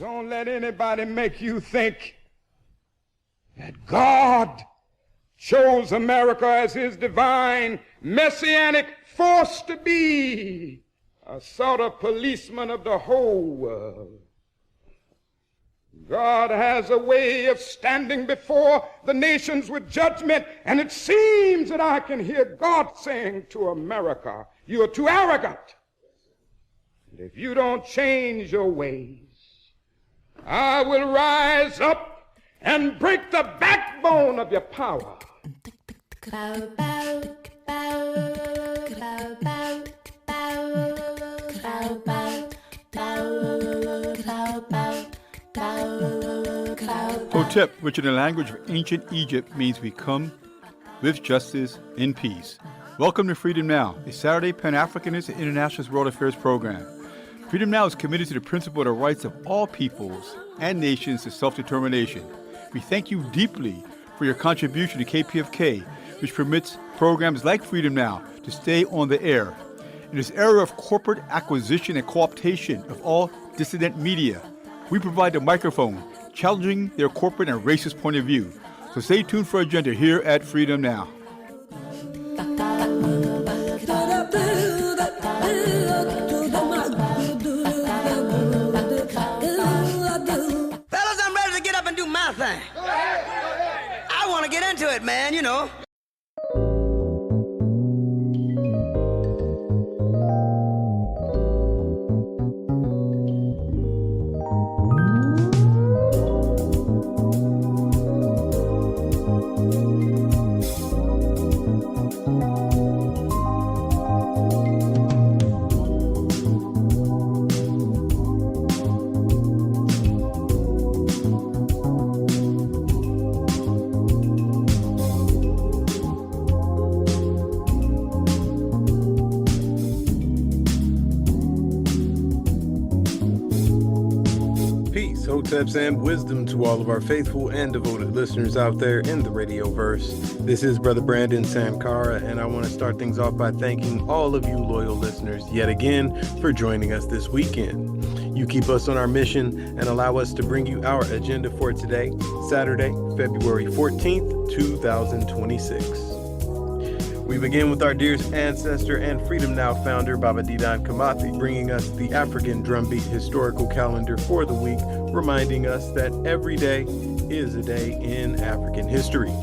Don't let anybody make you think that God chose America as his divine messianic force to be a sort of policeman of the whole world. God has a way of standing before the nations with judgment, and it seems that I can hear God saying to America, you are too arrogant. And if you don't change your ways, I will rise up and break the backbone of your power. Hotep, which in the language of ancient Egypt means we come with justice in peace. Welcome to Freedom Now, a Saturday Pan-Africanist and Internationalist World Affairs program. Freedom Now is committed to the principle of the rights of all peoples and nations to self-determination. We thank you deeply for your contribution to KPFK, which permits programs like Freedom Now to stay on the air. In this era of corporate acquisition and co-optation of all dissident media, we provide the microphone, challenging their corporate and racist point of view. So stay tuned for Agenda here at Freedom Now. Fellas, I'm ready to get up and do my thing. I want to get into it, man, you know. Hoteps and wisdom to all of our faithful and devoted listeners out there in the radioverse. This is Brother Brandon Sankara, and I want to start things off by thanking all of you loyal listeners yet again for joining us this weekend. You keep us on our mission and allow us to bring you our agenda for today, Saturday, February 14th, 2026. We begin with our dearest ancestor and Freedom Now founder, Baba Didan Kamathi, bringing us the African drumbeat historical calendar for the week, reminding us that every day is a day in African history.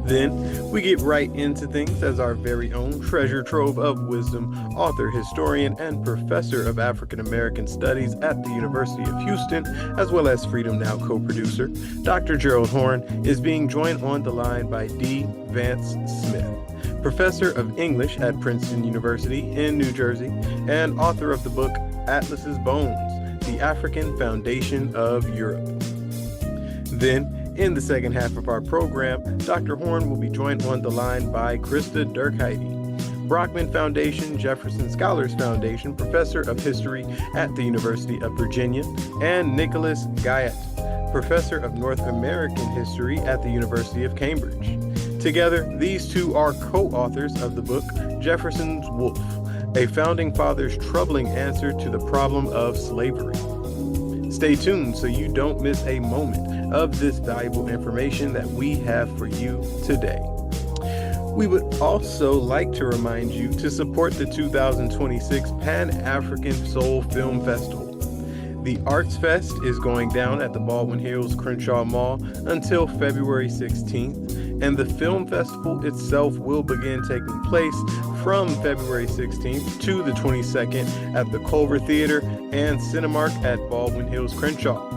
Then we get right into things as our very own treasure trove of wisdom, author, historian, and professor of African American Studies at the University of Houston, as well as Freedom Now co-producer, Dr. Gerald Horne, is being joined on the line by D. Vance Smith, professor of English at Princeton University in New Jersey, and author of the book Atlas's Bones, The African Foundation of Europe. Then, in the second half of our program, Dr. Horne will be joined on the line by Christa Dierksheide, Brockman Foundation, Jefferson Scholars Foundation, Professor of History at the University of Virginia, and Nicholas Guyatt, Professor of North American History at the University of Cambridge. Together, these two are co-authors of the book Jefferson's Wolf, a founding father's troubling answer to the problem of slavery. Stay tuned so you don't miss a moment of this valuable information that we have for you today. We would also like to remind you to support the 2026 Pan-African Soul Film Festival. The Arts Fest is going down at the Baldwin Hills Crenshaw Mall until February 16th, and the film festival itself will begin taking place from February 16th to the 22nd at the Culver Theater and Cinemark at Baldwin Hills Crenshaw.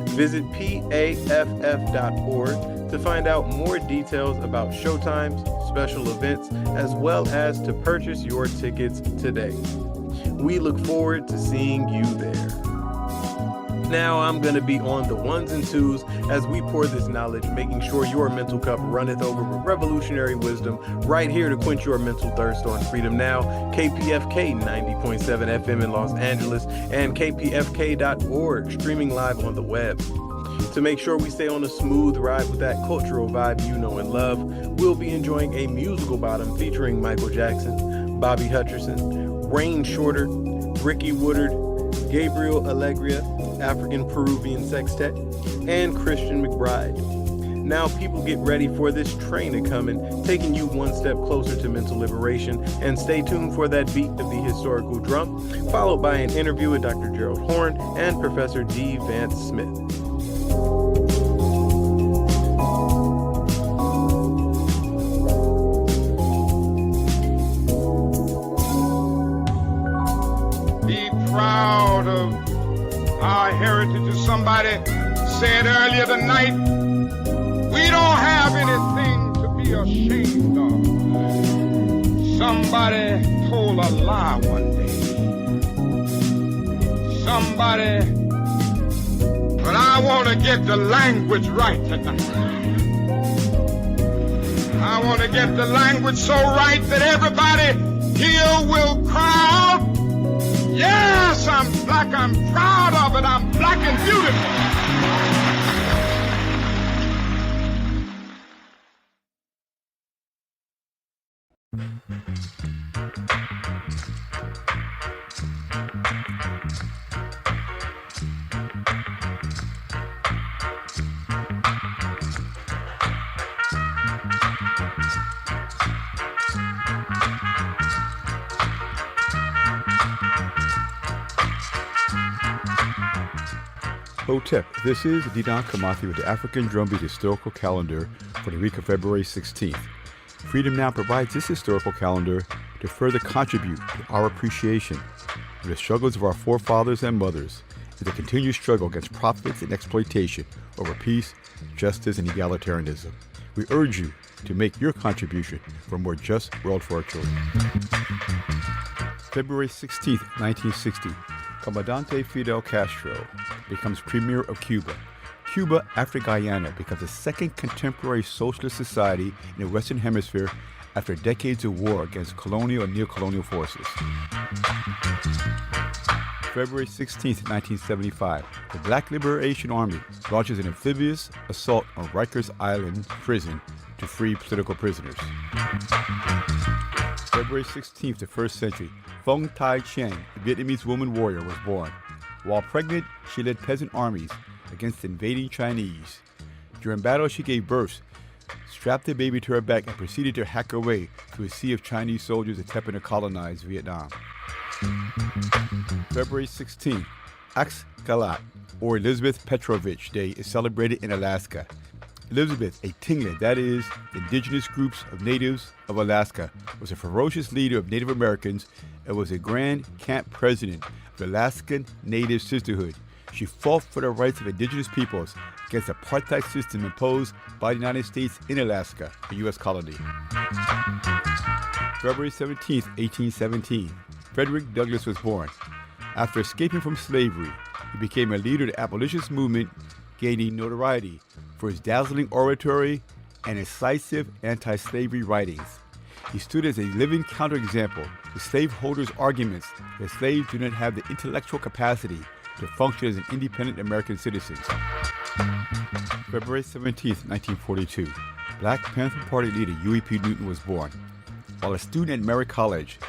Visit PAFF.org to find out more details about showtimes, special events, as well as to purchase your tickets today. We look forward to seeing you there. Now I'm going to be on the ones and twos as we pour this knowledge, making sure your mental cup runneth over with revolutionary wisdom, right here to quench your mental thirst on Freedom Now, KPFK 90.7 FM in Los Angeles, and KPFK.org, streaming live on the web. To make sure we stay on a smooth ride with that cultural vibe you know and love, we'll be enjoying a musical bottom featuring Michael Jackson, Bobby Hutcherson, Rain Shorter, Ricky Woodard, Gabriel Alegria, African-Peruvian Sextet, and Christian McBride. Now people get ready for this train to come in, taking you one step closer to mental liberation, and stay tuned for that beat of the historical drum, followed by an interview with Dr. Gerald Horne and Professor D. Vance Smith. Be proud of our heritage. As somebody said earlier tonight, we don't have anything to be ashamed of. Somebody told a lie one day. Somebody, but I want to get the language right tonight. I want to get the language so right that everybody here will cry out, yes, I'm black, I'm proud of it, I'm black and beautiful. Hotep, this is Didan Kamathi with the African Drumbeat Historical Calendar for the week of February 16th. Freedom Now provides this historical calendar to further contribute to our appreciation of the struggles of our forefathers and mothers in the continued struggle against profits and exploitation over peace, justice, and egalitarianism. We urge you to make your contribution for a more just world for our children. February 16th, 1960. Comandante Fidel Castro becomes premier of Cuba. Cuba, after Guyana, becomes the second contemporary socialist society in the Western Hemisphere after decades of war against colonial and neocolonial forces. February 16th, 1975, the Black Liberation Army launches an amphibious assault on Rikers Island prison to free political prisoners. February 16th, the first century, Phong Tai Chen, a Vietnamese woman warrior, was born. While pregnant, she led peasant armies against invading Chinese. During battle, she gave birth, strapped the baby to her back, and proceeded to hack her way through a sea of Chinese soldiers attempting to colonize Vietnam. February 16th, Ax Galat, or Elizabeth Petrovich Day, is celebrated in Alaska. Elizabeth, a Tinglet, that is, the indigenous groups of natives of Alaska, was a ferocious leader of Native Americans and was a Grand Camp president of the Alaskan Native Sisterhood. She fought for the rights of indigenous peoples against the apartheid system imposed by the United States in Alaska, a U.S. colony. February 17th, 1817, Frederick Douglass was born. After escaping from slavery, he became a leader of the abolitionist movement, gaining notoriety for his dazzling oratory and incisive anti-slavery writings. He stood as a living counterexample to slaveholders' arguments that slaves do not have the intellectual capacity to function as an independent American citizens. February 17th, 1942, Black Panther Party leader Huey P. Newton was born. While a student at Merritt College,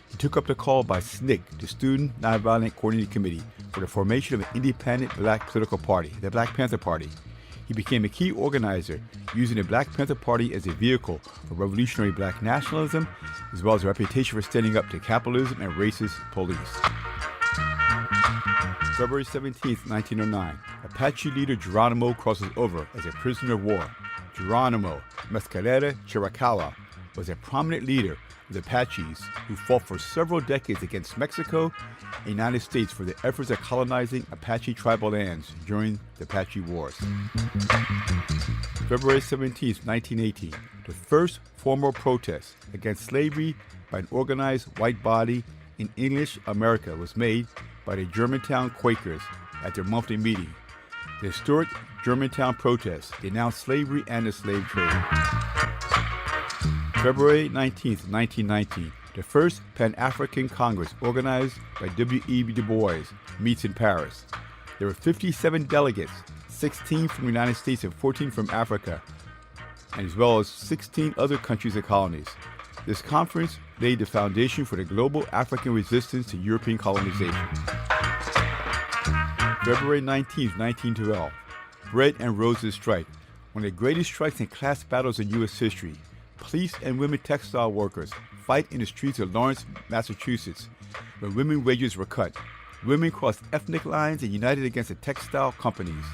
he took up the call by SNCC, the Student Nonviolent Coordinating Committee, for the formation of an independent black political party, the Black Panther Party. He became a key organizer, using the Black Panther Party as a vehicle for revolutionary black nationalism, as well as a reputation for standing up to capitalism and racist police. February 17th, 1909, Apache leader Geronimo crosses over as a prisoner of war. Geronimo Mescalera Chiricahua was a prominent leader of the Apaches who fought for several decades against Mexico and the United States for the efforts at colonizing Apache tribal lands during the Apache Wars. February 17, 1918, the first formal protest against slavery by an organized white body in English America was made by the Germantown Quakers at their monthly meeting. The historic Germantown protest denounced slavery and the slave trade. February 19, 1919, the first Pan-African Congress organized by W.E.B. Du Bois meets in Paris. There were 57 delegates, 16 from the United States and 14 from Africa, and as well as 16 other countries and colonies. This conference laid the foundation for the global African resistance to European colonization. February 19, 1912. Bread and Roses Strike, one of the greatest strikes and class battles in U.S. history. Police and women textile workers fight in the streets of Lawrence, Massachusetts, where women wages were cut. Women crossed ethnic lines and united against the textile companies.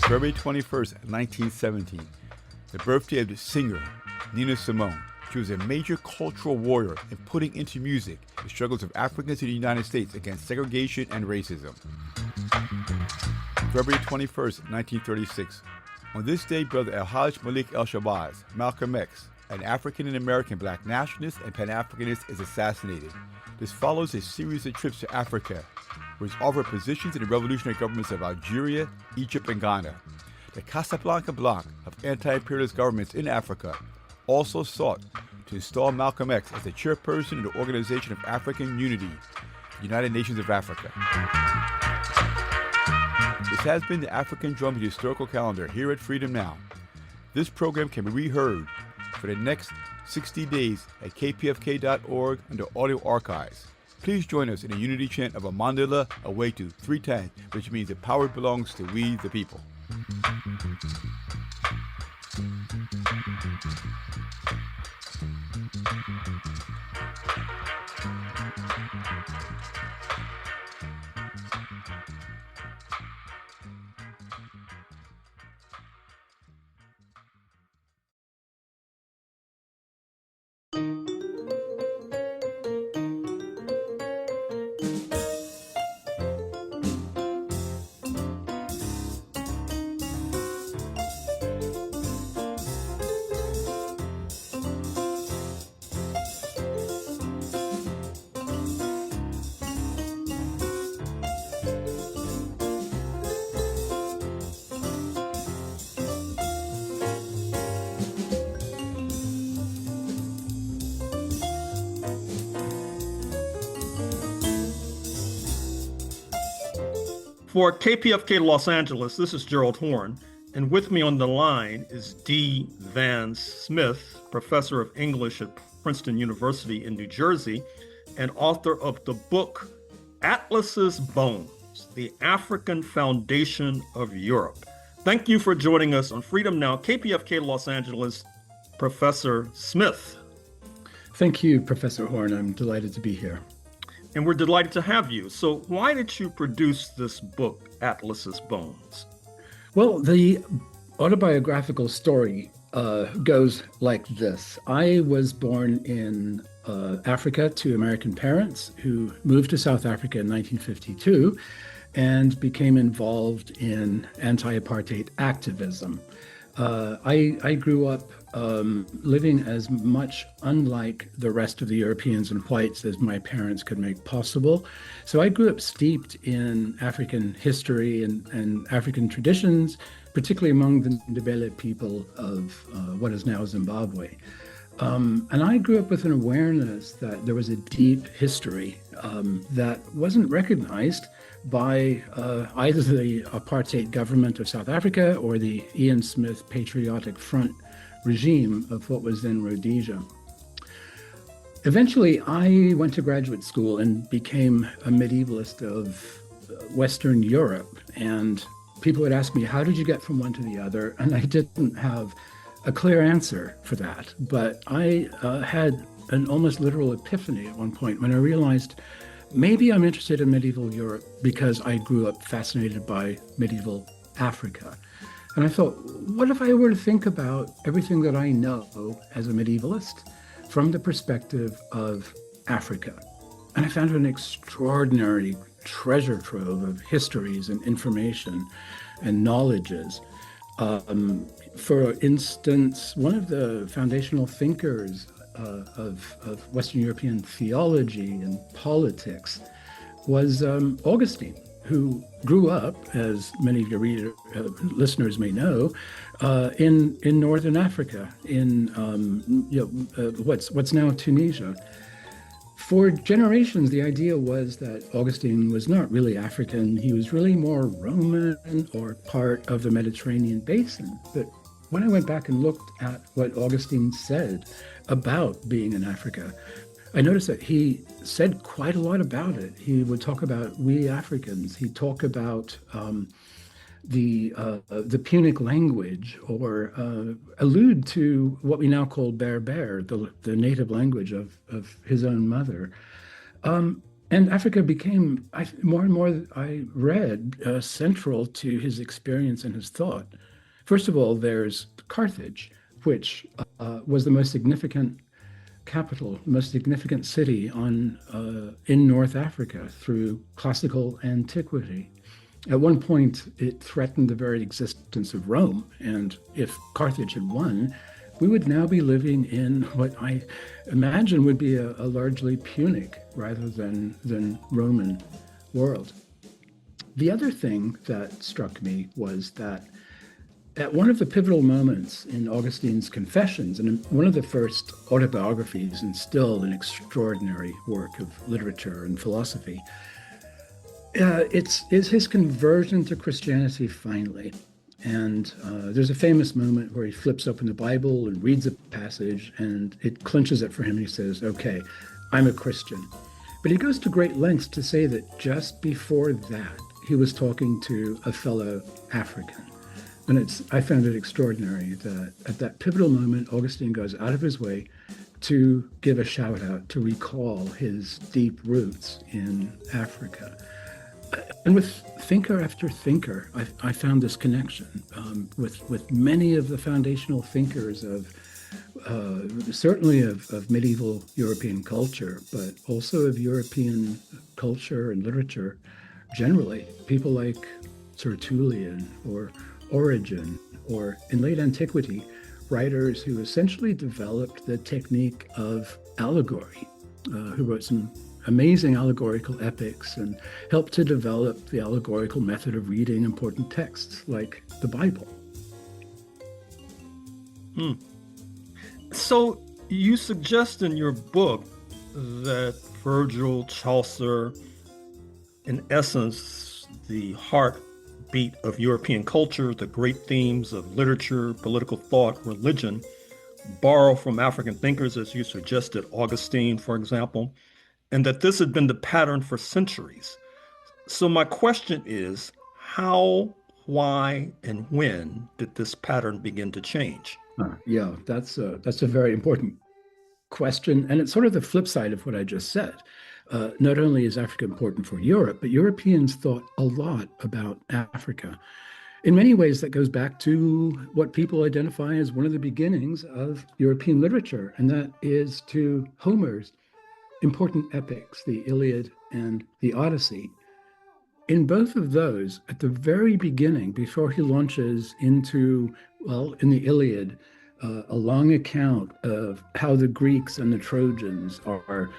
February 21st, 1917, the birthday of the singer Nina Simone. She was a major cultural warrior in putting into music the struggles of Africans in the United States against segregation and racism. February 21st, 1936. On this day, Brother El-Hajj Malik El-Shabazz, Malcolm X, an African-American black nationalist and Pan-Africanist, is assassinated. This follows a series of trips to Africa, where he's offered positions in the revolutionary governments of Algeria, Egypt, and Ghana. The Casablanca bloc of anti-imperialist governments in Africa also sought to install Malcolm X as the chairperson of the Organization of African Unity, United Nations of Africa. This has been the African Drum Historical Calendar here at Freedom Now. This program can be reheard for the next 60 days at kpfk.org under audio archives. Please join us in the unity chant of a mandala away to 310, which means the power belongs to we the people. For KPFK Los Angeles, this is Gerald Horne, and with me on the line is D. Vance Smith, professor of English at Princeton University in New Jersey, and author of the book Atlas's Bones, The African Foundation of Europe. Thank you for joining us on Freedom Now, KPFK Los Angeles, Professor Smith. Thank you, Professor Horne. I'm delighted to be here. And we're delighted to have you. So why did you produce this book, Atlas's Bones? Well, the autobiographical story goes like this. I was born in Africa to American parents who moved to South Africa in 1952 and became involved in anti-apartheid activism. I grew up living as much unlike the rest of the Europeans and whites as my parents could make possible. So I grew up steeped in African history and African traditions, particularly among the Ndebele people of what is now Zimbabwe. And I grew up with an awareness that there was a deep history that wasn't recognized by either the apartheid government of South Africa or the Ian Smith Patriotic Front regime of what was then Rhodesia. Eventually, I went to graduate school and became a medievalist of Western Europe. And people would ask me, how did you get from one to the other? And I didn't have a clear answer for that. But I had an almost literal epiphany at one point when I realized maybe I'm interested in medieval Europe because I grew up fascinated by medieval Africa. And I thought, what if I were to think about everything that I know as a medievalist from the perspective of Africa? And I found an extraordinary treasure trove of histories and information and knowledges. For instance, one of the foundational thinkers of Western European theology and politics was Augustine, who grew up, as many of your listeners may know, in northern Africa, in what's now Tunisia. For generations, the idea was that Augustine was not really African. He was really more Roman or part of the Mediterranean basin. But when I went back and looked at what Augustine said about being in Africa, I noticed that he said quite a lot about it. He would talk about we Africans. He'd talk about the Punic language, or allude to what we now call Berber, the native language of his own mother. And Africa became, more and more I read, central to his experience and his thought. First of all, there's Carthage, which was the most significant capital, most significant city in North Africa through classical antiquity. At one point, it threatened the very existence of Rome, and if Carthage had won, we would now be living in what I imagine would be a largely Punic rather than Roman world. The other thing that struck me was that at one of the pivotal moments in Augustine's Confessions, and in one of the first autobiographies and still an extraordinary work of literature and philosophy, it's his conversion to Christianity finally. And there's a famous moment where he flips open the Bible and reads a passage, and it clinches it for him. And he says, okay, I'm a Christian. But he goes to great lengths to say that just before that, he was talking to a fellow African. And I found it extraordinary that at that pivotal moment, Augustine goes out of his way to give a shout out, to recall his deep roots in Africa. And with thinker after thinker, I found this connection with many of the foundational thinkers of certainly of medieval European culture, but also of European culture and literature generally. People like Tertullian or Origen, or in late antiquity, writers who essentially developed the technique of allegory, who wrote some amazing allegorical epics and helped to develop the allegorical method of reading important texts like the Bible. So you suggest in your book that Virgil, Chaucer, in essence, the heartbeat of European culture, the great themes of literature, political thought, religion, borrow from African thinkers, as you suggested, Augustine, for example, and that this had been the pattern for centuries. So my question is, how, why, and when did this pattern begin to change? Yeah, that's a very important question. And it's sort of the flip side of what I just said. Not only is Africa important for Europe, but Europeans thought a lot about Africa. In many ways, that goes back to what people identify as one of the beginnings of European literature, and that is to Homer's important epics, the Iliad and the Odyssey. In both of those, at the very beginning, before he launches into, in the Iliad, a long account of how the Greeks and the Trojans are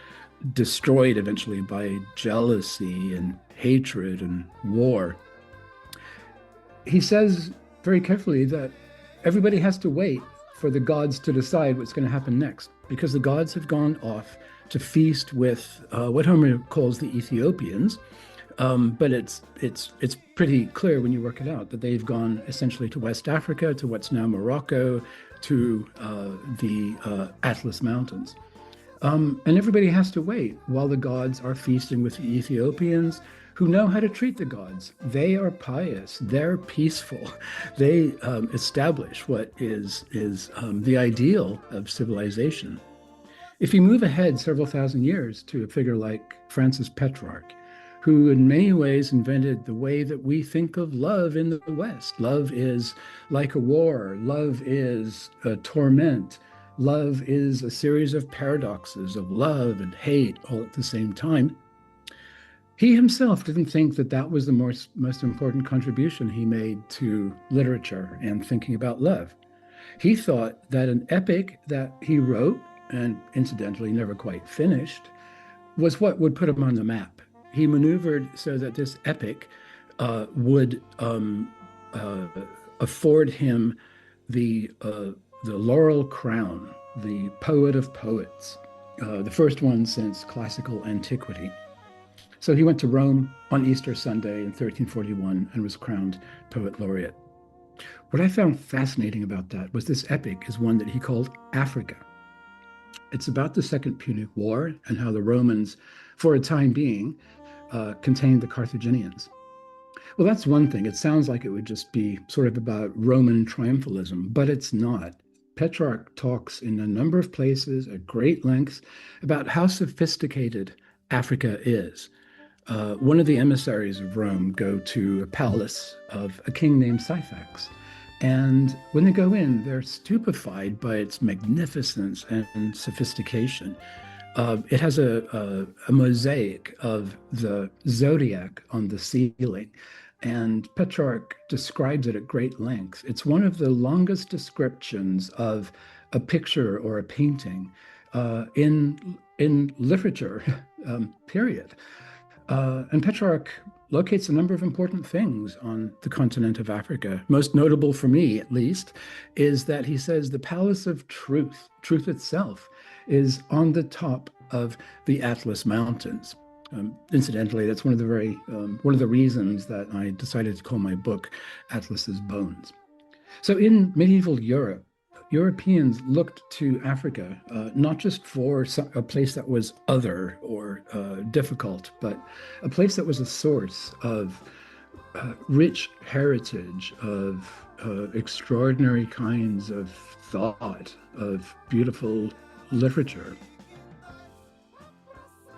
destroyed eventually by jealousy and hatred and war. He says very carefully that everybody has to wait for the gods to decide what's going to happen next, because the gods have gone off to feast with what Homer calls the Ethiopians, but it's pretty clear when you work it out that they've gone essentially to West Africa, to what's now Morocco, to the Atlas Mountains. And everybody has to wait while the gods are feasting with the Ethiopians, who know how to treat the gods. They are pious, they're peaceful. They establish what is the ideal of civilization. If you move ahead several thousand years to a figure like Francis Petrarch, who in many ways invented the way that we think of love in the West. Love is like a war. Love is a torment. Love is a series of paradoxes of love and hate all at the same time. He himself didn't think that that was the most important contribution he made to literature and thinking about love. He thought that an epic that he wrote, and incidentally never quite finished, was what would put him on the map. He maneuvered so that this epic would afford him the laurel crown, the poet of poets, the first one since classical antiquity. So he went to Rome on Easter Sunday in 1341 and was crowned poet laureate. What I found fascinating about that was this epic is one that he called Africa. It's about the Second Punic War and how the Romans, for a time being, contained the Carthaginians. Well, that's one thing. It sounds like it would just be sort of about Roman triumphalism, but it's not. Petrarch talks in a number of places at great lengths about how sophisticated Africa is. One of the emissaries of Rome go to a palace of a king named Syphax. And when they go in, they're stupefied by its magnificence and sophistication. It has a mosaic of the zodiac on the ceiling, and Petrarch describes it at great length. It's one of the longest descriptions of a picture or a painting in literature, period. And Petrarch locates a number of important things on the continent of Africa. Most notable for me, at least, is that he says the Palace of Truth, truth itself, is on the top of the Atlas Mountains. Incidentally, that's one of the reasons that I decided to call my book Atlas's Bones. So in medieval Europe, Europeans looked to Africa not just for a place that was other or difficult, but a place that was a source of rich heritage, of extraordinary kinds of thought, of beautiful literature.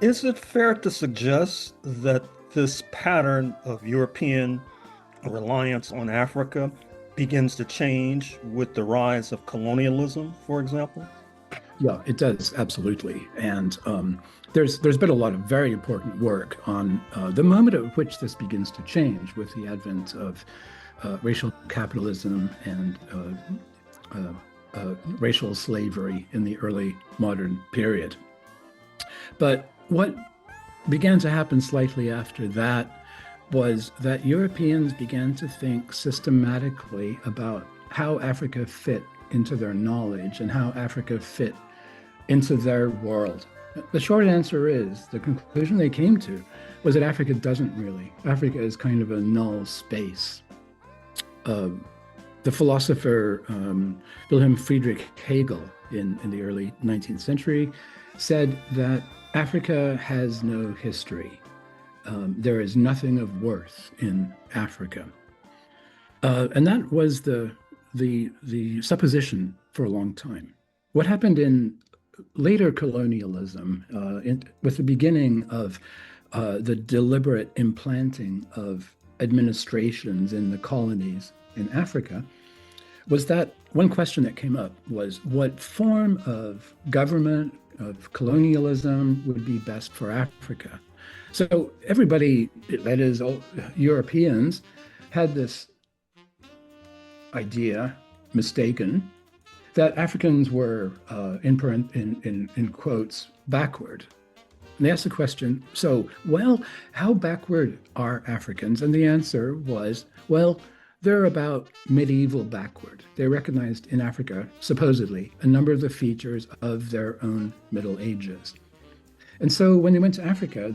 Is it fair to suggest that this pattern of European reliance on Africa begins to change with the rise of colonialism, for example? Yeah, it does, absolutely. And there's been a lot of very important work on the moment at which this begins to change with the advent of racial capitalism and racial slavery in the early modern period. But what began to happen slightly after that was that Europeans began to think systematically about how Africa fit into their knowledge and how Africa fit into their world. The short answer is, the conclusion they came to was that Africa doesn't really. Africa is kind of a null space. The philosopher Wilhelm Friedrich Hegel in the early 19th century said that Africa has no history. There is nothing of worth in Africa. And that was the supposition for a long time. What happened in later colonialism, with the beginning of the deliberate implanting of administrations in the colonies in Africa, was that one question that came up was what form of government, of colonialism would be best for Africa? So everybody, that is, all Europeans, had this idea, mistaken, that Africans were, in quotes, backward. And they asked the question, how backward are Africans? And the answer was, they're about medieval backward. They recognized in Africa, supposedly, a number of the features of their own Middle Ages. And so when they went to Africa,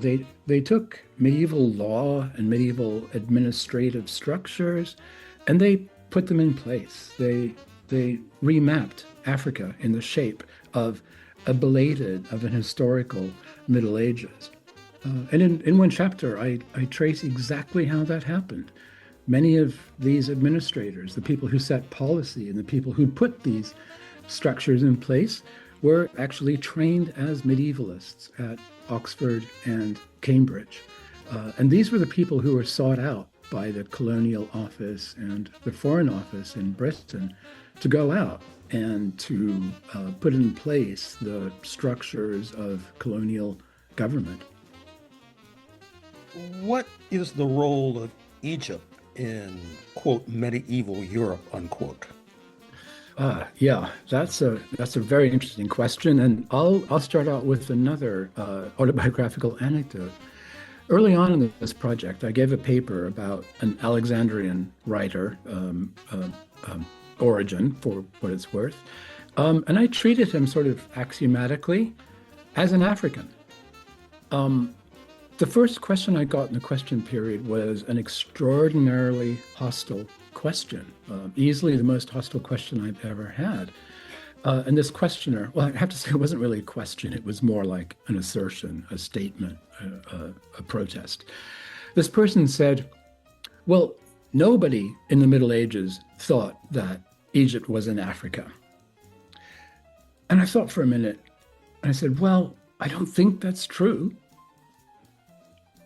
they took medieval law and medieval administrative structures, and they put them in place. They remapped Africa in the shape of an historical Middle Ages. And in one chapter, I trace exactly how that happened. Many of these administrators, the people who set policy and the people who put these structures in place, were actually trained as medievalists at Oxford and Cambridge. And these were the people who were sought out by the Colonial Office and the Foreign Office in Britain to go out and to put in place the structures of colonial government. What is the role of Egypt in, quote, medieval Europe, unquote? Yeah, that's a very interesting question, and I'll start out with another autobiographical anecdote. Early on in this project, I gave a paper about an Alexandrian writer, origin, for what it's worth, and I treated him sort of axiomatically as an African. The first question I got in the question period was an extraordinarily hostile question, easily the most hostile question I've ever had. And this questioner, well, I have to say it wasn't really a question. It was more like an assertion, a statement, a protest. This person said, well, nobody in the Middle Ages thought that Egypt was in Africa. And I thought for a minute, and I said, well, I don't think that's true.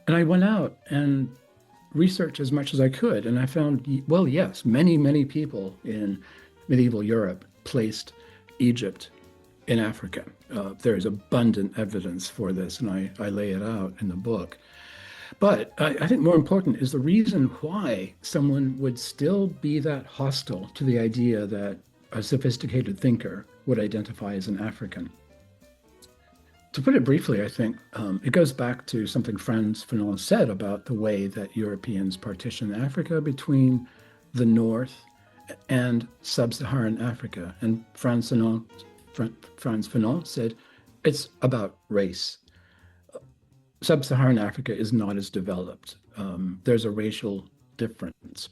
And I went out and researched as much as I could. And I found, well, yes, many, many people in medieval Europe placed Egypt in Africa. There is abundant evidence for this, and I lay it out in the book. But I think more important is the reason why someone would still be that hostile to the idea that a sophisticated thinker would identify as an African. To put it briefly, I think it goes back to something Frantz Fanon said about the way that Europeans partition Africa between the North and sub-Saharan Africa. And Frantz Fanon said, it's about race. Sub-Saharan Africa is not as developed. There's a racial difference.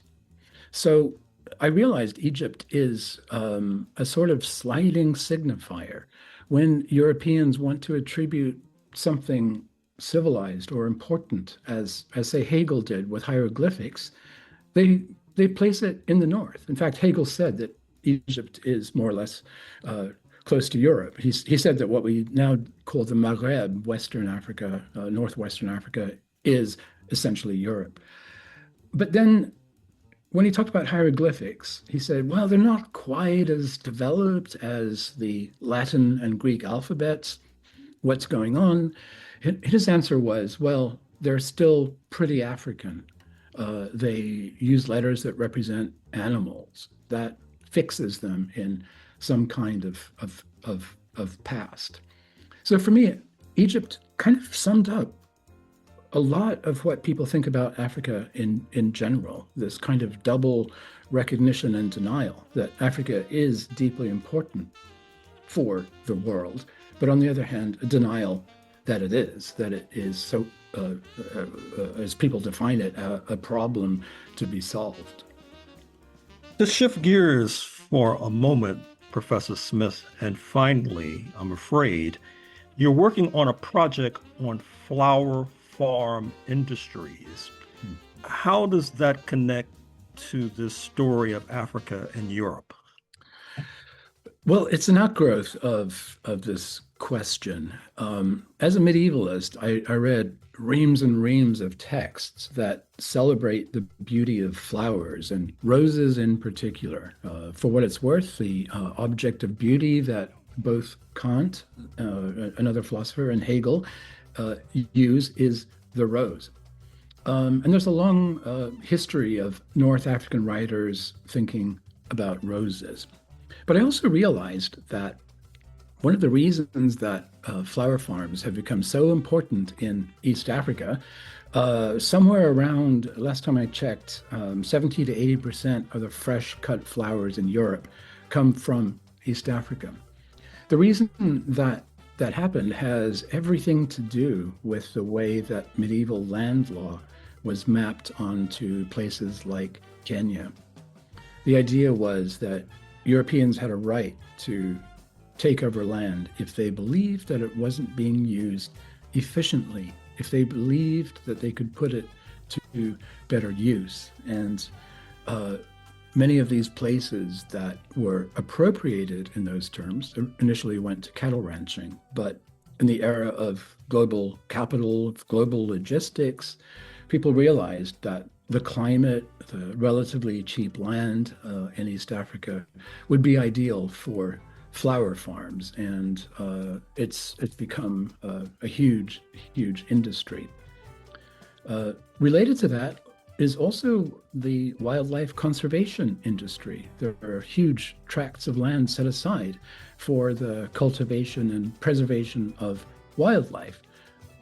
So I realized Egypt is a sort of sliding signifier. When Europeans want to attribute something civilized or important, as say Hegel did with hieroglyphics, they place it in the north. In fact, Hegel said that Egypt is more or less close to Europe. He said that what we now call the Maghreb, Western Africa, Northwestern Africa, is essentially Europe. But then when he talked about hieroglyphics, he said, well, they're not quite as developed as the Latin and Greek alphabets. What's going on? His answer was, well, they're still pretty African. They use letters that represent animals. That fixes them in some kind of past. So for me, Egypt kind of summed up a lot of what people think about Africa in general, this kind of double recognition and denial that Africa is deeply important for the world, but on the other hand, a denial that it is so, as people define it, a problem to be solved. To shift gears for a moment, Professor Smith, and finally, I'm afraid, you're working on a project on flower farm industries. How does that connect to this story of Africa and Europe? Well, it's an outgrowth of this question. As a medievalist, I read reams and reams of texts that celebrate the beauty of flowers and roses in particular. For what it's worth, the object of beauty that both Kant, another philosopher, and Hegel use is the rose. And there's a long history of North African writers thinking about roses. But I also realized that one of the reasons that flower farms have become so important in East Africa, somewhere around, last time I checked, 70 to 80% of the fresh cut flowers in Europe come from East Africa. The reason that happened has everything to do with the way that medieval land law was mapped onto places like Kenya. The idea was that Europeans had a right to take over land if they believed that it wasn't being used efficiently, if they believed that they could put it to better use. And many of these places that were appropriated in those terms initially went to cattle ranching, but in the era of global capital, global logistics, people realized that the climate, the relatively cheap land in East Africa would be ideal for flower farms, and it's become a huge industry. Related to that is also the wildlife conservation industry. There are huge tracts of land set aside for the cultivation and preservation of wildlife,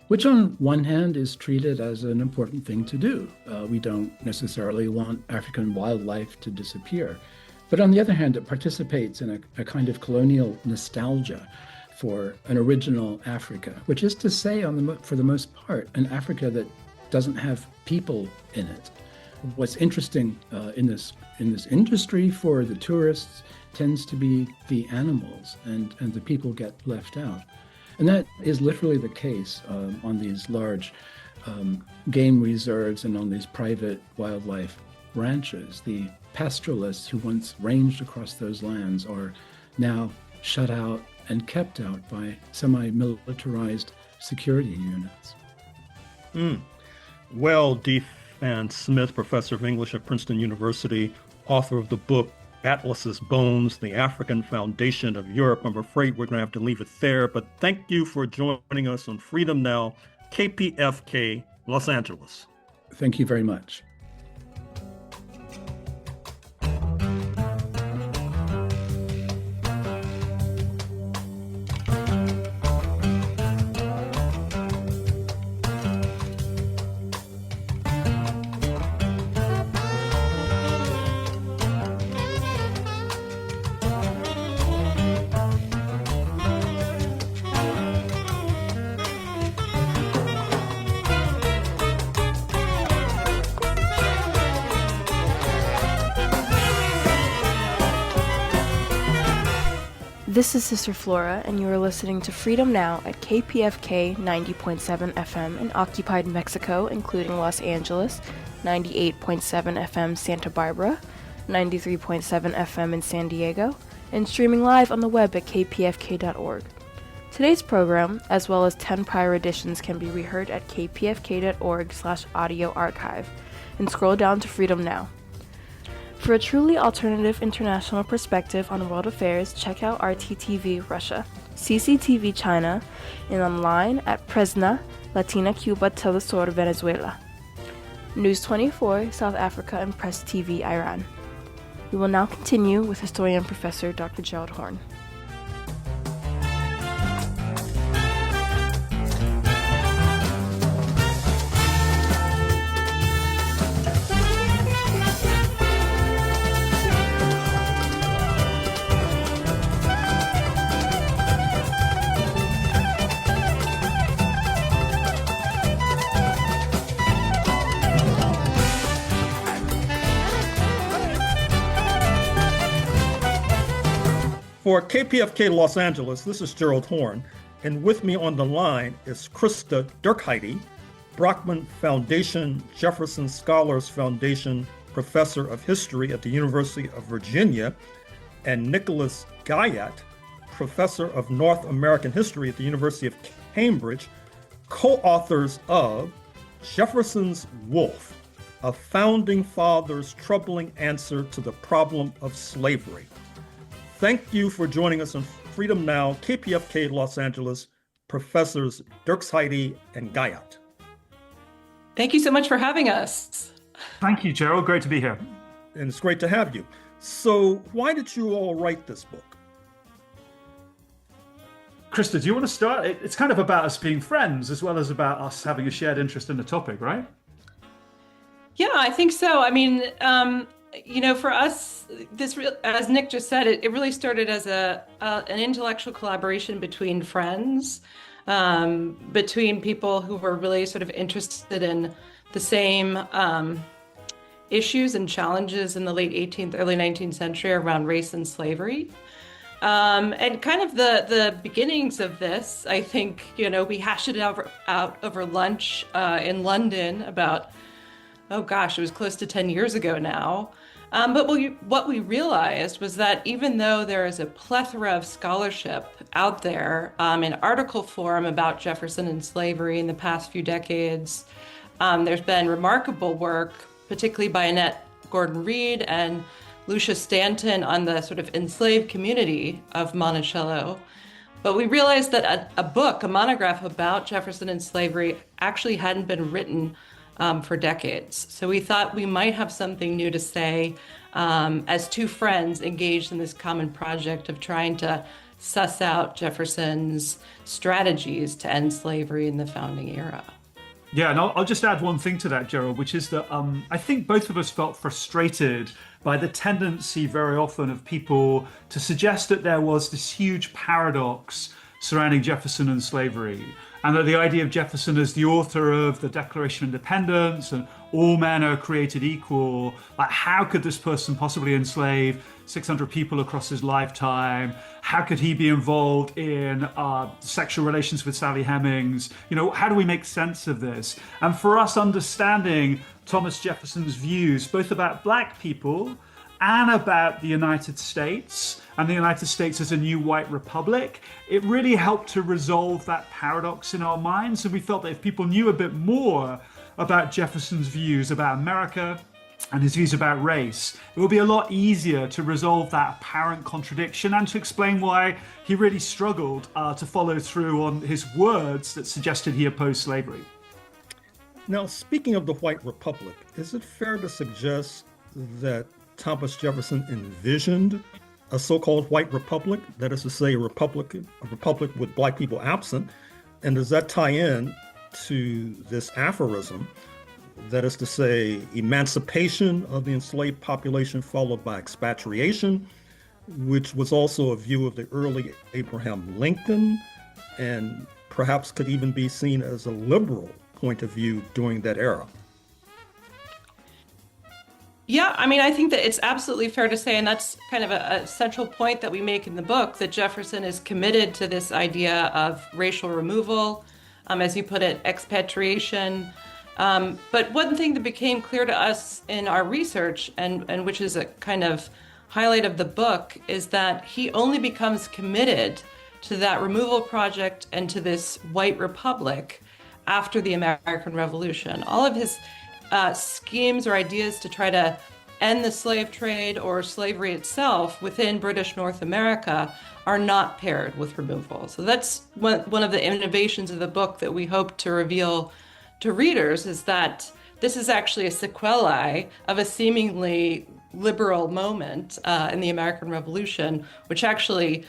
which on one hand is treated as an important thing to do. We don't necessarily want African wildlife to disappear. But on the other hand, it participates in a kind of colonial nostalgia for an original Africa, which is to say, for the most part, an Africa that doesn't have people in it. what's interesting in this industry for the tourists tends to be the animals, and the people get left out. And that is literally the case on these large game reserves and on these private wildlife ranches. The pastoralists who once ranged across those lands are now shut out and kept out by semi-militarized security units. Well, D. Vance Smith, professor of English at Princeton University, author of the book Atlas's Bones, the African Foundation of Europe. I'm afraid we're going to have to leave it there, but thank you for joining us on Freedom Now, KPFK, Los Angeles. Thank you very much. This is Sister Flora, and you are listening to Freedom Now at KPFK 90.7 FM in occupied Mexico, including Los Angeles, 98.7 FM Santa Barbara, 93.7 FM in San Diego, and streaming live on the web at kpfk.org. Today's program, as well as 10 prior editions, can be reheard at kpfk.org/audio archive, and scroll down to Freedom Now. For a truly alternative international perspective on world affairs, check out RTTV Russia, CCTV China, and online at Presna, Latina Cuba Telesur Venezuela, News 24 South Africa, and Press TV Iran. We will now continue with historian Professor Dr. Gerald Horne. For KPFK Los Angeles, this is Gerald Horne, and with me on the line is Christa Dierksheide, Brockman Foundation, Jefferson Scholars Foundation Professor of History at the University of Virginia, and Nicholas Guyatt, Professor of North American History at the University of Cambridge, co-authors of Jefferson's Wolf, a Founding Father's Troubling Answer to the Problem of Slavery. Thank you for joining us on Freedom Now, KPFK Los Angeles, Professors Dierksheide and Guyatt. Thank you so much for having us. Thank you, Gerald. Great to be here. And it's great to have you. So why did you all write this book? Christa, do you want to start? It's kind of about us being friends as well as about us having a shared interest in the topic, right? Yeah, I think so. I mean, for us, this, as Nick just said, it really started as an intellectual collaboration between friends, between people who were really sort of interested in the same issues and challenges in the late 18th, early 19th century around race and slavery. And kind of the beginnings of this, I think, we hashed it out over lunch in London about, it was close to 10 years ago now. But what we realized was that even though there is a plethora of scholarship out there in article form about Jefferson and slavery in the past few decades, there's been remarkable work, particularly by Annette Gordon-Reed and Lucia Stanton on the sort of enslaved community of Monticello. But we realized that a monograph about Jefferson and slavery actually hadn't been written for decades. So we thought we might have something new to say as two friends engaged in this common project of trying to suss out Jefferson's strategies to end slavery in the founding era. Yeah, and I'll just add one thing to that, Gerald, which is that I think both of us felt frustrated by the tendency very often of people to suggest that there was this huge paradox surrounding Jefferson and slavery. and that the idea of Jefferson as the author of the Declaration of Independence and all men are created equal, like how could this person possibly enslave 600 people across his lifetime? How could he be involved in sexual relations with Sally Hemings? You know, how do we make sense of this? And for us, understanding Thomas Jefferson's views, both about Black people and about the United States and the United States as a new white republic, it really helped to resolve that paradox in our minds. And we felt that if people knew a bit more about Jefferson's views about America and his views about race, it would be a lot easier to resolve that apparent contradiction and to explain why he really struggled to follow through on his words that suggested he opposed slavery. Now, speaking of the white republic, is it fair to suggest that Thomas Jefferson envisioned a so-called white republic, that is to say a republic with Black people absent? And does that tie in to this aphorism, that is to say emancipation of the enslaved population followed by expatriation, which was also a view of the early Abraham Lincoln and perhaps could even be seen as a liberal point of view during that era? Yeah, I mean, I think that it's absolutely fair to say, and that's kind of a central point that we make in the book, that Jefferson is committed to this idea of racial removal, as you put it, expatriation. But one thing that became clear to us in our research, and which is a kind of highlight of the book, is that he only becomes committed to that removal project and to this white republic after the American Revolution. All of his schemes or ideas to try to end the slave trade or slavery itself within British North America are not paired with removal. So that's one of the innovations of the book that we hope to reveal to readers, is that this is actually a sequelae of a seemingly liberal moment in the American Revolution, which actually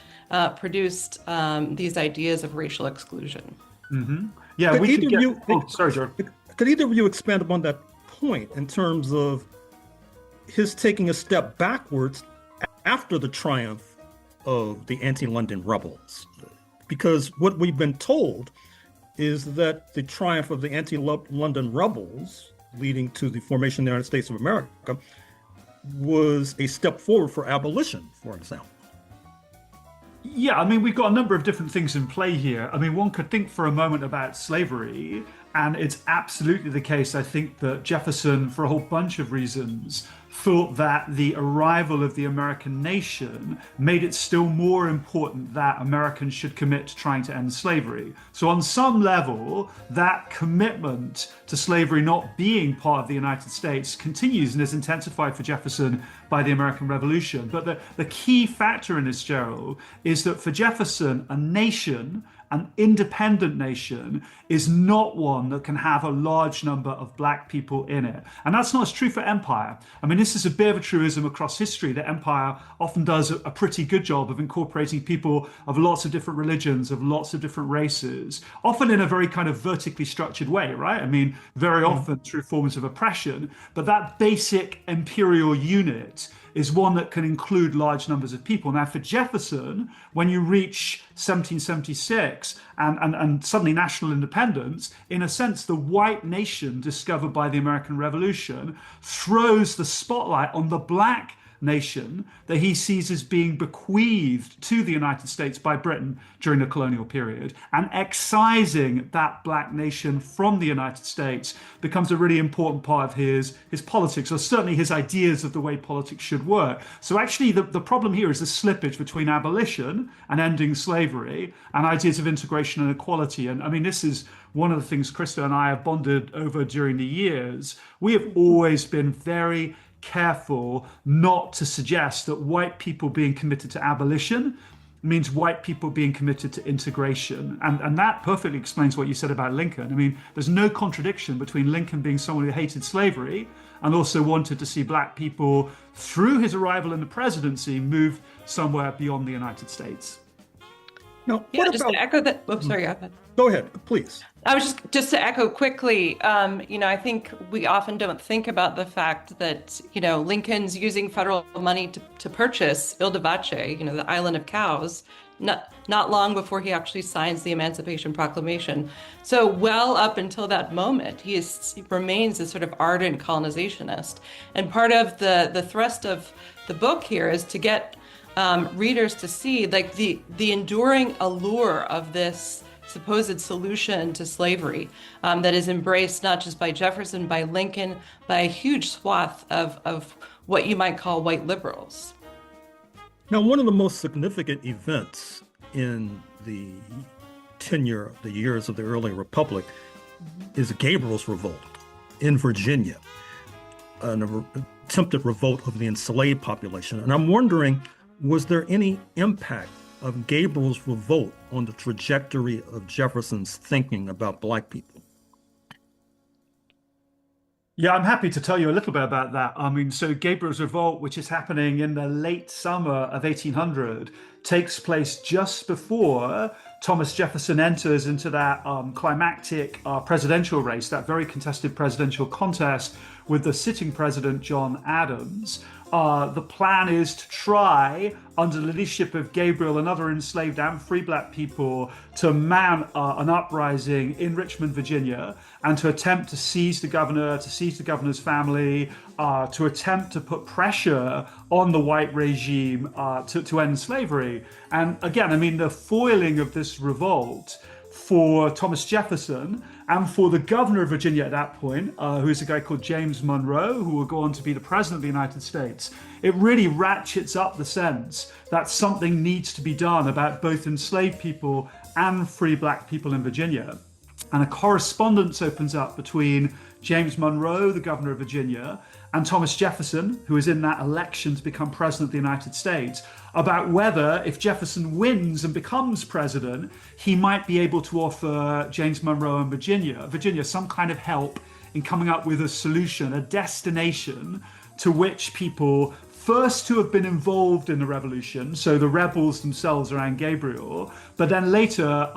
produced these ideas of racial exclusion. Mm-hmm. Yeah, could we could get... sorry, George. Could either of you expand upon that point in terms of his taking a step backwards after the triumph of the anti-London rebels? Because what we've been told is that the triumph of the anti-London rebels, leading to the formation of the United States of America, was a step forward for abolition, for example. Yeah, I mean, we've got a number of different things in play here. I mean, one could think for a moment about slavery, and it's absolutely the case, I think, that Jefferson, for a whole bunch of reasons, thought that the arrival of the American nation made it still more important that Americans should commit to trying to end slavery. So on some level, that commitment to slavery not being part of the United States continues and is intensified for Jefferson by the American Revolution. But the key factor in this, Gerald, is that for Jefferson, a nation, an independent nation, is not one that can have a large number of Black people in it. And that's not as true for empire. I mean, this is a bit of a truism across history, that empire often does a pretty good job of incorporating people of lots of different religions, of lots of different races, often in a very kind of vertically structured way, right? I mean, very often through forms of oppression. But that basic imperial unit is one that can include large numbers of people. Now, for Jefferson, when you reach 1776 and suddenly national independence, in a sense, the white nation discovered by the American Revolution throws the spotlight on the Black nation that he sees as being bequeathed to the United States by Britain during the colonial period, and excising that Black nation from the United States becomes a really important part of his politics, or certainly his ideas of the way politics should work. So actually the problem here is the slippage between abolition and ending slavery and ideas of integration and equality. And I mean, this is one of the things Christa and I have bonded over during the years. We have always been very careful not to suggest that white people being committed to abolition means white people being committed to integration. And that perfectly explains what you said about Lincoln. I mean, there's no contradiction between Lincoln being someone who hated slavery and also wanted to see Black people, through his arrival in the presidency, move somewhere beyond the United States. Now, Yeah, just to echo that. Oops, sorry, Go ahead, please. I was just to echo quickly, I think we often don't think about the fact that, Lincoln's using federal money to purchase Ile de Vache, the island of cows, not long before he actually signs the Emancipation Proclamation. So well up until that moment, he remains a sort of ardent colonizationist. And part of the thrust of the book here is to get readers to see like the enduring allure of this supposed solution to slavery that is embraced not just by Jefferson, by Lincoln, by a huge swath of what you might call white liberals. Now, one of the most significant events in the tenure of the years of the early republic is Gabriel's Revolt in Virginia, an attempted revolt of the enslaved population. And I'm wondering, was there any impact of Gabriel's Revolt on the trajectory of Jefferson's thinking about Black people? Yeah, I'm happy to tell you a little bit about that. I mean, so Gabriel's Revolt, which is happening in the late summer of 1800, takes place just before Thomas Jefferson enters into that climactic presidential race, that very contested presidential contest with the sitting president, John Adams. The plan is to try, under the leadership of Gabriel and other enslaved and free Black people, to mount an uprising in Richmond, Virginia, and to attempt to seize the governor, to seize the governor's family, to attempt to put pressure on the white regime to end slavery. And again, I mean, the foiling of this revolt for Thomas Jefferson and for the governor of Virginia at that point, who is a guy called James Monroe, who will go on to be the president of the United States, it really ratchets up the sense that something needs to be done about both enslaved people and free Black people in Virginia. And a correspondence opens up between James Monroe, the governor of Virginia, and Thomas Jefferson, who is in that election to become president of the United States, about whether, if Jefferson wins and becomes president, he might be able to offer James Monroe and Virginia some kind of help in coming up with a solution, a destination to which people first to have been involved in the revolution, so the rebels themselves around Gabriel, but then later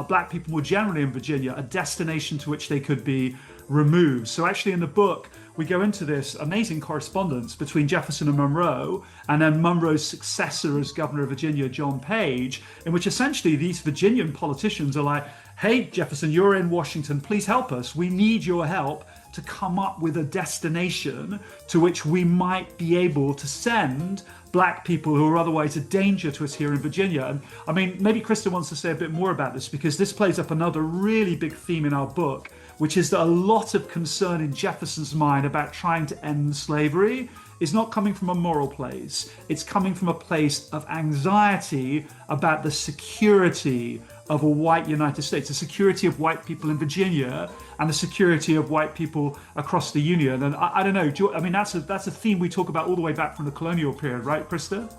Black people more generally in Virginia, a destination to which they could be removed. So actually in the book, we go into this amazing correspondence between Jefferson and Monroe, and then Monroe's successor as governor of Virginia, John Page, in which essentially these Virginian politicians are like, hey, Jefferson, you're in Washington, please help us. We need your help to come up with a destination to which we might be able to send Black people who are otherwise a danger to us here in Virginia. And I mean, maybe Christa wants to say a bit more about this, because this plays up another really big theme in our book, which is that a lot of concern in Jefferson's mind about trying to end slavery is not coming from a moral place. It's coming from a place of anxiety about the security of a white United States, the security of white people in Virginia, and the security of white people across the Union. And I don't know, I mean, that's a theme we talk about all the way back from the colonial period, right, Christa?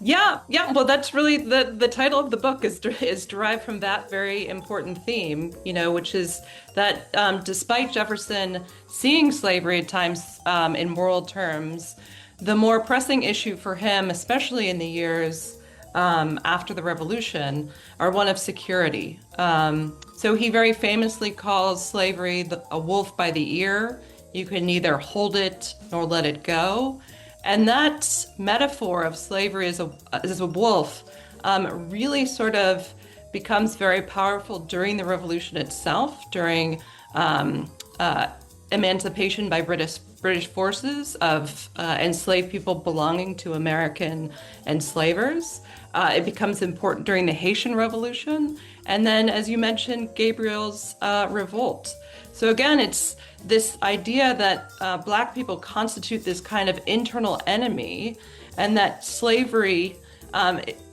Yeah. Well, that's really the title of the book is derived from that very important theme, which is that despite Jefferson seeing slavery at times in moral terms, the more pressing issue for him, especially in the years after the Revolution, are one of security. So he very famously calls slavery a wolf by the ear. You can neither hold it nor let it go. And that metaphor of slavery as a wolf really sort of becomes very powerful during the Revolution itself, during emancipation by British forces of enslaved people belonging to American enslavers. It becomes important during the Haitian Revolution. And then, as you mentioned, Gabriel's Revolt. So again, it's this idea that Black people constitute this kind of internal enemy, and that slavery,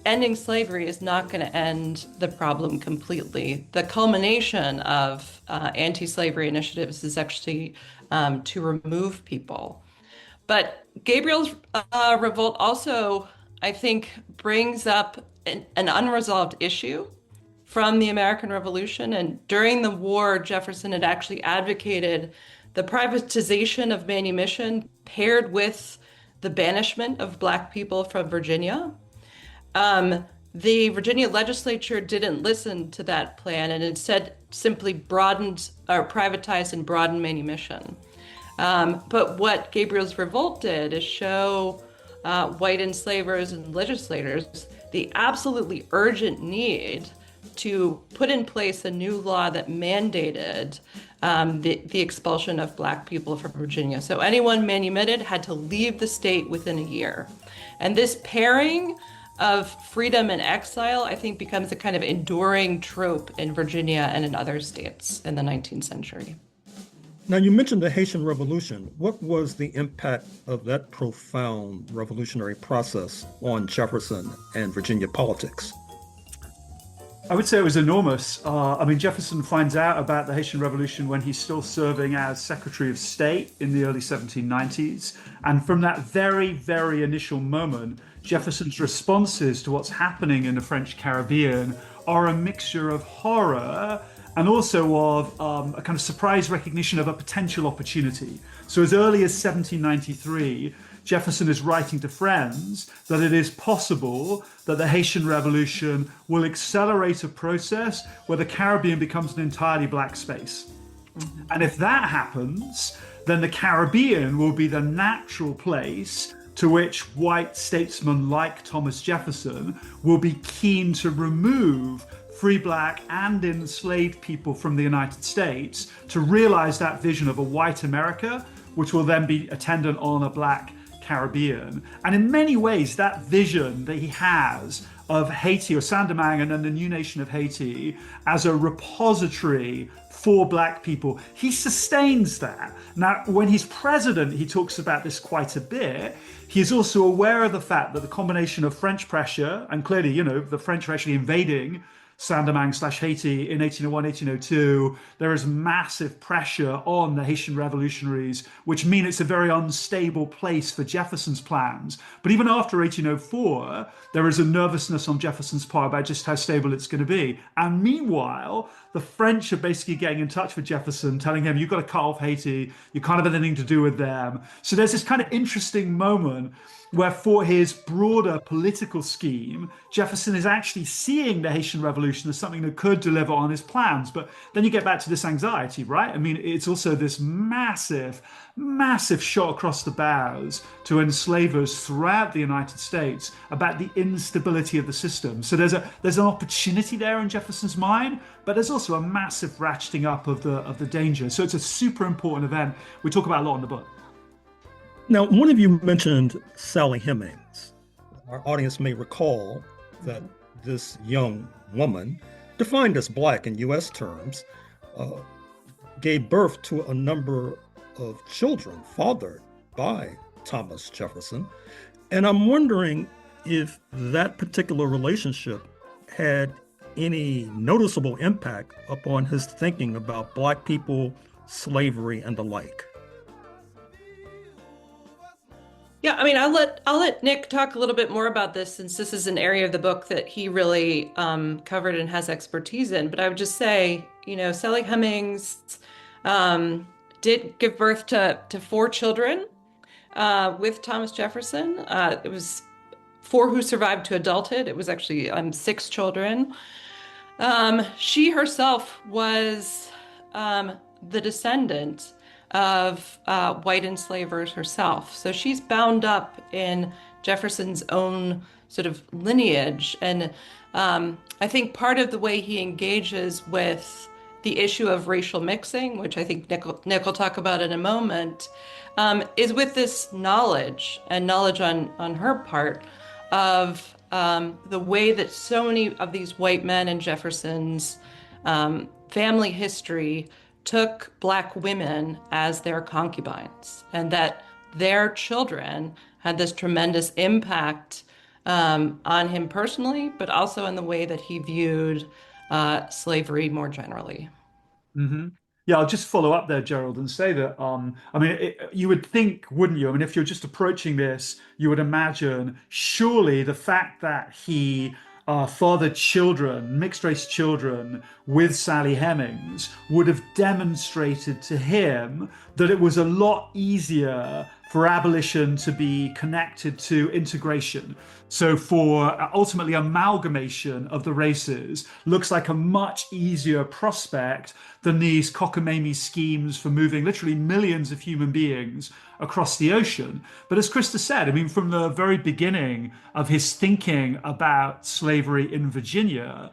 ending slavery is not going to end the problem completely. The culmination of anti-slavery initiatives is actually to remove people. But Gabriel's Revolt also, I think, brings up an unresolved issue from the American Revolution. And during the war, Jefferson had actually advocated the privatization of manumission paired with the banishment of Black people from Virginia. The Virginia legislature didn't listen to that plan and instead simply privatized and broadened manumission. But what Gabriel's Revolt did is show white enslavers and legislators the absolutely urgent need to put in place a new law that mandated the expulsion of Black people from Virginia. So anyone manumitted had to leave the state within a year. And this pairing of freedom and exile, I think, becomes a kind of enduring trope in Virginia and in other states in the 19th century. Now, you mentioned the Haitian Revolution. What was the impact of that profound revolutionary process on Jefferson and Virginia politics? I would say it was enormous. Jefferson finds out about the Haitian Revolution when he's still serving as Secretary of State in the early 1790s. And from that very, very initial moment, Jefferson's responses to what's happening in the French Caribbean are a mixture of horror and also of a kind of surprise recognition of a potential opportunity. So as early as 1793, Jefferson is writing to friends that it is possible that the Haitian Revolution will accelerate a process where the Caribbean becomes an entirely Black space. Mm-hmm. And if that happens, then the Caribbean will be the natural place to which white statesmen like Thomas Jefferson will be keen to remove free Black and enslaved people from the United States to realize that vision of a white America, which will then be attendant on a Black Caribbean. And in many ways, that vision that he has of Haiti or Saint-Domingue and then the new nation of Haiti as a repository for Black people, he sustains that. Now, when he's president, he talks about this quite a bit. He's also aware of the fact that the combination of French pressure, and clearly, the French are actually invading Saint-Domingue/Haiti in 1801, 1802, there is massive pressure on the Haitian revolutionaries, which mean it's a very unstable place for Jefferson's plans. But even after 1804, there is a nervousness on Jefferson's part about just how stable it's going to be. And meanwhile, the French are basically getting in touch with Jefferson, telling him, you've got to cut off Haiti, you can't have anything to do with them. So there's this kind of interesting moment where for his broader political scheme, Jefferson is actually seeing the Haitian Revolution as something that could deliver on his plans. But then you get back to this anxiety, right? I mean, it's also this massive, massive shot across the bows to enslavers throughout the United States about the instability of the system. So there's an opportunity there in Jefferson's mind, but there's also a massive ratcheting up of the danger. So it's a super important event. We talk about a lot in the book. Now, one of you mentioned Sally Hemings. Our audience may recall that this young woman, defined as Black in U.S. terms, gave birth to a number of children fathered by Thomas Jefferson. And I'm wondering if that particular relationship had any noticeable impact upon his thinking about Black people, slavery, and the like. Yeah, I mean, I'll let Nick talk a little bit more about this, since this is an area of the book that he really covered and has expertise in. But I would just say, Sally Hemings did give birth to 4 children with Thomas Jefferson. It was 4 who survived to adulthood. It was actually 6 children. She herself was the descendant of white enslavers herself. So she's bound up in Jefferson's own sort of lineage. And I think part of the way he engages with the issue of racial mixing, which I think Nick will talk about in a moment, is with this knowledge on her part of the way that so many of these white men in Jefferson's family history took Black women as their concubines, and that their children had this tremendous impact on him personally, but also in the way that he viewed slavery more generally. Mm-hmm. Yeah, I'll just follow up there, Gerald, and say that, you would think, wouldn't you? I mean, if you're just approaching this, you would imagine surely the fact that he fathered children, mixed-race children, with Sally Hemings would have demonstrated to him that it was a lot easier for abolition to be connected to integration. So for ultimately amalgamation of the races looks like a much easier prospect than these cockamamie schemes for moving literally millions of human beings across the ocean. But as Christa said, I mean, from the very beginning of his thinking about slavery in Virginia,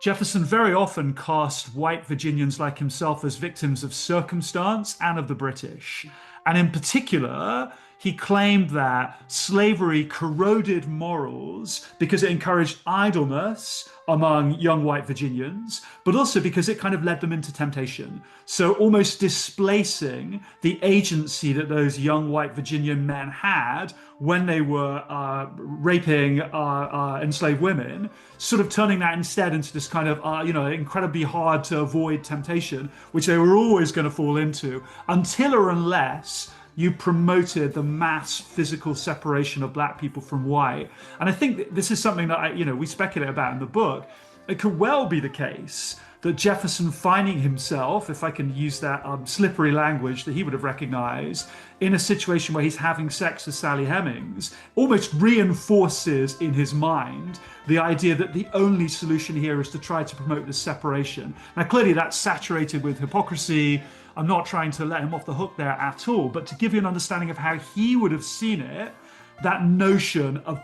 Jefferson very often cast white Virginians like himself as victims of circumstance and of the British. And in particular, he claimed that slavery corroded morals because it encouraged idleness among young white Virginians, but also because it kind of led them into temptation. So almost displacing the agency that those young white Virginian men had when they were raping enslaved women, sort of turning that instead into this kind of, incredibly hard to avoid temptation, which they were always going to fall into until or unless you promoted the mass physical separation of black people from white. And I think this is something that we speculate about in the book. It could well be the case that Jefferson, finding himself, if I can use that slippery language that he would have recognized, in a situation where he's having sex with Sally Hemings, almost reinforces in his mind the idea that the only solution here is to try to promote this separation. Now, clearly that's saturated with hypocrisy. I'm not trying to let him off the hook there at all, but to give you an understanding of how he would have seen it, that notion of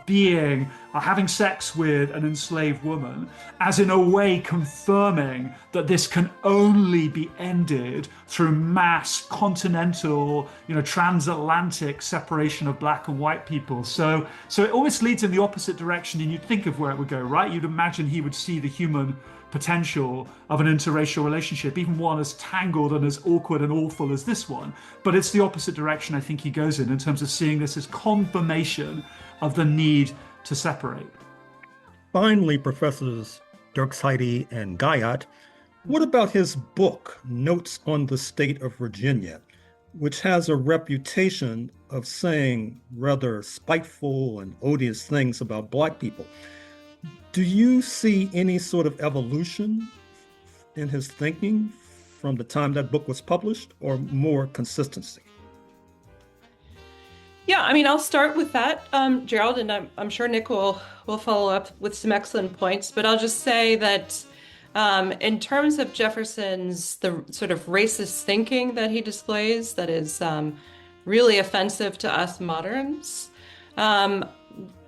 having sex with an enslaved woman as in a way confirming that this can only be ended through mass continental, transatlantic separation of black and white people. So it almost leads in the opposite direction, and you'd think of where it would go, right? You'd imagine he would see the human potential of an interracial relationship, even one as tangled and as awkward and awful as this one. But it's the opposite direction I think he goes in terms of seeing this as confirmation of the need to separate. Finally, Professors Dierksheide and Guyatt, what about his book, Notes on the State of Virginia, which has a reputation of saying rather spiteful and odious things about black people? Do you see any sort of evolution in his thinking from the time that book was published, or more consistency? Yeah, I mean, I'll start with that, Gerald, and I'm sure Nick will follow up with some excellent points. But I'll just say that in terms of Jefferson's, the sort of racist thinking that he displays that is really offensive to us moderns,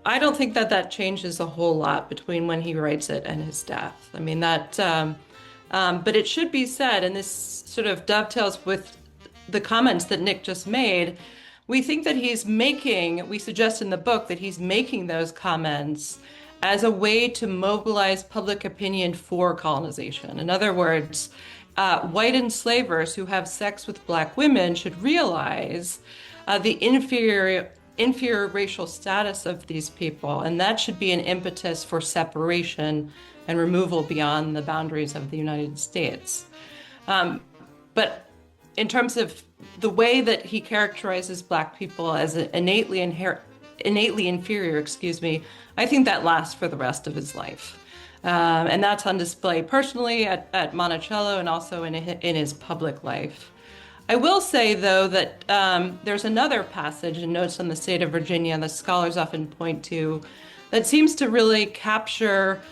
I don't think that changes a whole lot between when he writes it and his death. I mean, but it should be said, and this sort of dovetails with the comments that Nick just made. We think that we suggest in the book that he's making those comments as a way to mobilize public opinion for colonization. In other words, white enslavers who have sex with black women should realize the inferior racial status of these people, and that should be an impetus for separation and removal beyond the boundaries of the United States. But in terms of the way that he characterizes black people as innately inferior, I think that lasts for the rest of his life. And that's on display personally at Monticello and also in his public life. I will say, though, that there's another passage in Notes on the State of Virginia that scholars often point to that seems to really capture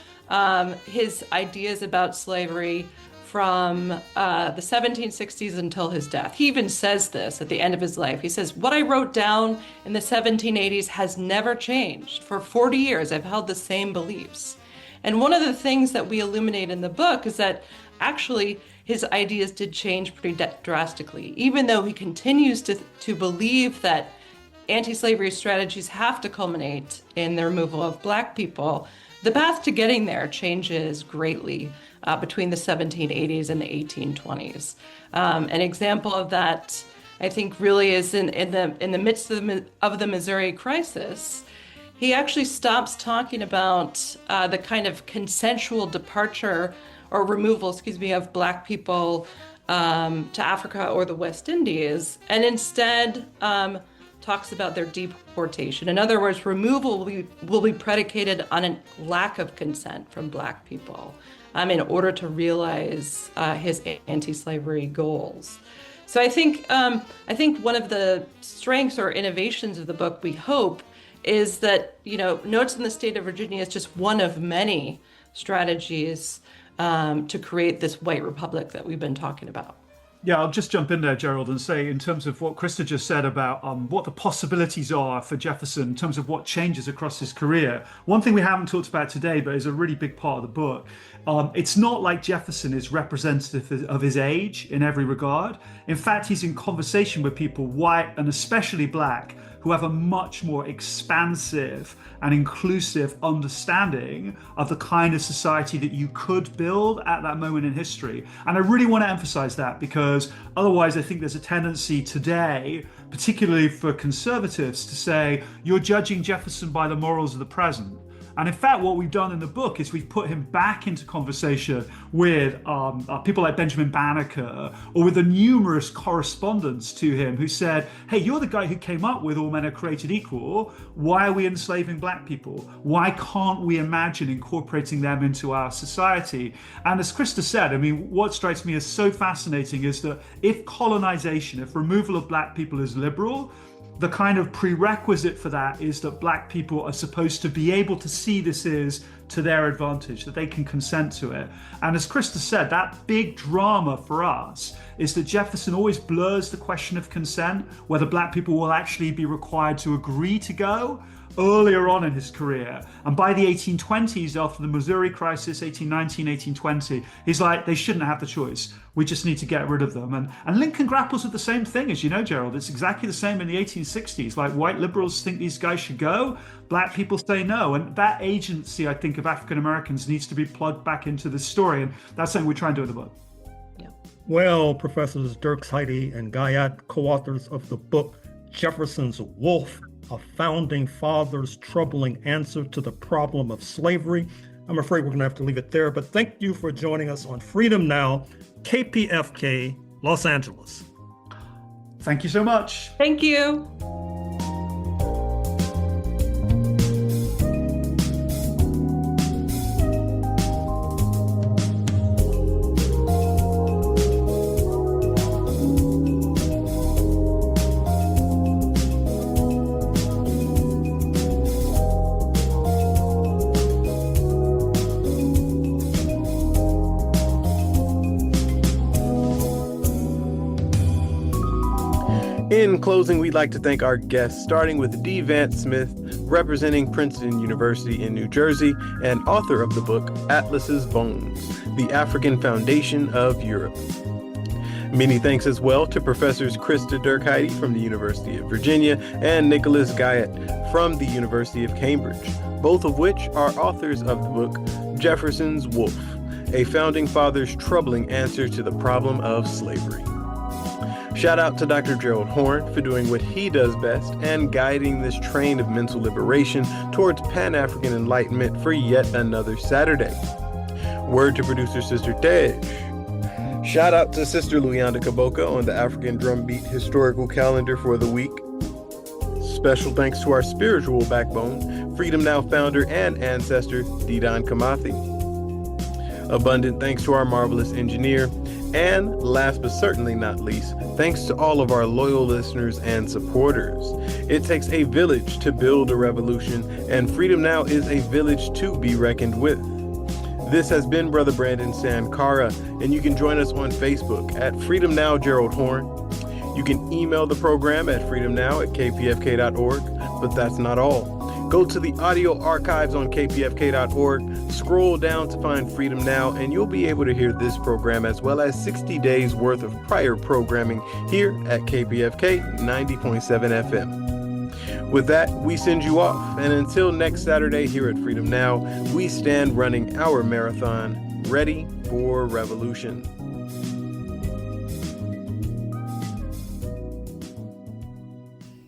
his ideas about slavery from the 1760s until his death. He even says this at the end of his life. He says, "What I wrote down in the 1780s has never changed. For 40 years, I've held the same beliefs." And one of the things that we illuminate in the book is that actually his ideas did change pretty drastically. Even though he continues to believe that anti-slavery strategies have to culminate in the removal of black people, the path to getting there changes greatly between the 1780s and the 1820s. An example of that, I think, really is in the midst of the Missouri crisis. He actually stops talking about the kind of consensual departure or removal, of black people to Africa or the West Indies, and instead talks about their deportation. In other words, removal will be predicated on a lack of consent from black people in order to realize his anti-slavery goals. So I think one of the strengths or innovations of the book, we hope, is that, Notes in the State of Virginia is just one of many strategies to create this white republic that we've been talking about. Yeah, I'll just jump in there, Gerald, and say in terms of what Christa just said about what the possibilities are for Jefferson in terms of what changes across his career. One thing we haven't talked about today, but is a really big part of the book, it's not like Jefferson is representative of his age in every regard. In fact, he's in conversation with people, white and especially black, who have a much more expansive and inclusive understanding of the kind of society that you could build at that moment in history. And I really want to emphasize that, because otherwise I think there's a tendency today, particularly for conservatives, to say you're judging Jefferson by the morals of the present. And in fact, what we've done in the book is we've put him back into conversation with people like Benjamin Banneker, or with the numerous correspondents to him who said, hey, you're the guy who came up with all men are created equal. Why are we enslaving black people? Why can't we imagine incorporating them into our society? And as Christa said, what strikes me as so fascinating is that if colonization, if removal of black people is liberal, the kind of prerequisite for that is that black people are supposed to be able to see this is to their advantage, that they can consent to it. And as Christa said, that big drama for us is that Jefferson always blurs the question of consent, whether black people will actually be required to agree to go, earlier on in his career. And by the 1820s, after the Missouri crisis, 1819, 1820, he's like, they shouldn't have the choice. We just need to get rid of them. And Lincoln grapples with the same thing, as you know, Gerald. It's exactly the same in the 1860s. Like, white liberals think these guys should go, black people say no. And that agency, I think, of African Americans needs to be plugged back into this story. And that's something we try and do in the book. Well, Professors Dierksheide and Guyatt, co-authors of the book Jefferson's Wolf, A Founding Father's Troubling Answer to the Problem of Slavery. I'm afraid we're going to have to leave it there, but thank you for joining us on Freedom Now, KPFK, Los Angeles. Thank you so much. Thank you. In closing, we'd like to thank our guests, starting with D. Vance Smith, representing Princeton University in New Jersey, and author of the book Atlas's Bones, The African Foundation of Europe. Many thanks as well to Professors Christa Dierksheide from the University of Virginia and Nicholas Guyatt from the University of Cambridge, both of which are authors of the book Jefferson's Wolf, A Founding Father's Troubling Answer to the Problem of Slavery. Shout out to Dr. Gerald Horne for doing what he does best and guiding this train of mental liberation towards Pan-African enlightenment for yet another Saturday. Word to producer Sister Tej. Shout out to Sister Luyanda Kaboka on the African Drumbeat historical calendar for the week. Special thanks to our spiritual backbone, Freedom Now founder and ancestor, Didon Kamathi. Abundant thanks to our marvelous engineer. And last but certainly not least, thanks to all of our loyal listeners and supporters. It takes a village to build a revolution, and Freedom Now is a village to be reckoned with. This has been Brother Brandon Sankara, and you can join us on Facebook at Freedom Now Gerald Horne. You can email the program at freedomnow@kpfk.org, but that's not all. Go to the audio archives on kpfk.org, scroll down to find Freedom Now, and you'll be able to hear this program as well as 60 days worth of prior programming here at KPFK 90.7 FM. With that, we send you off, and until next Saturday here at Freedom Now, we stand running our marathon, ready for revolution.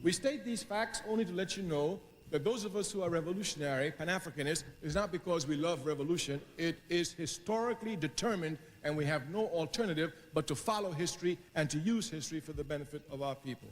We state these facts only to let you know that those of us who are revolutionary, Pan-Africanists, is not because we love revolution. It is historically determined, and we have no alternative but to follow history and to use history for the benefit of our people.